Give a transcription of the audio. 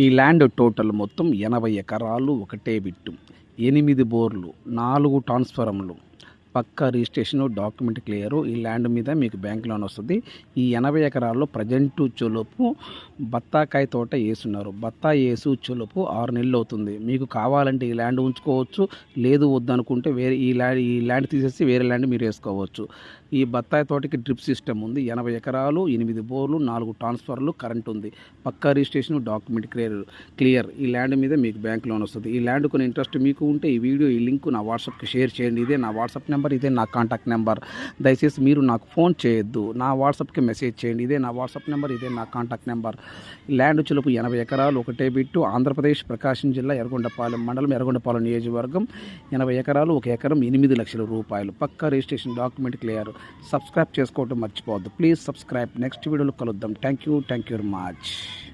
ఈ land total మొత్తం 80 ఎకరాలు, ఒకటే బిట్టు, 8 బోర్లు, 4 ట్రాన్స్ఫార్మర్లు, పక్కా రిజిస్ట్రేషను, డాక్యుమెంట్ క్లియరు. ఈ ల్యాండ్ మీద మీకు బ్యాంక్ లోన్ వస్తుంది. ఈ 80 ఎకరాల్లో ప్రజెంటు చొలుపు బత్తాకాయ తోట వేస్తున్నారు. బత్తాయి వేసి చొలుపు 6 నెలలు అవుతుంది. మీకు కావాలంటే ఈ ల్యాండ్ ఉంచుకోవచ్చు, లేదు వద్దనుకుంటే వేరే ఈ ల్యాండ్ తీసేసి వేరే ల్యాండ్ మీరు వేసుకోవచ్చు. ఈ బత్తాయి తోటకి డ్రిప్ సిస్టమ్ ఉంది. 80 ఎకరాలు, 8 బోర్లు, 4 ట్రాన్స్ఫర్లు, కరెంట్ ఉంది. పక్కా రిజిస్ట్రేషన్, డాక్యుమెంట్ క్లియర్. ఈ ల్యాండ్ మీద మీకు బ్యాంక్ లోన్ వస్తుంది. ఈ ల్యాండ్ కొన్ని ఇంట్రెస్ట్ మీకు ఉంటే ఈ వీడియో ఈ లింక్ నా వాట్సాప్కి షేర్ చేయండి. ఇదే నా వాట్సాప్ నెంబర్, ఇదే నా కాంటాక్ట్ నెంబర్. దయచేసి మీరు నాకు ఫోన్ చేయొద్దు, నా వాట్సాప్కి మెసేజ్ చేయండి. ఇదే నా వాట్సాప్ నెంబర్, ఇదే నా కాంటాక్ట్ నెంబర్. ల్యాండ్ చులుపు 80 ఎకరాలు, ఒకటే బిట్టు, ఆంధ్రప్రదేశ్, ప్రకాశం జిల్లా, ఎర్రగొండపాలెం మండలం, ఎర్రగొండపాలెం నియోజకవర్గం. 80 ఎకరాలు, 1 ఎకరం 8 లక్షల రూపాయలు. పక్కా రిజిస్ట్రేషన్, డాక్యుమెంట్ క్లియర్. సబ్స్క్రైబ్ చేసుకోవడం మర్చిపోవద్దు. Please subscribe. నెక్స్ట్ వీడియోలో కలుద్దాం. Thank you very much.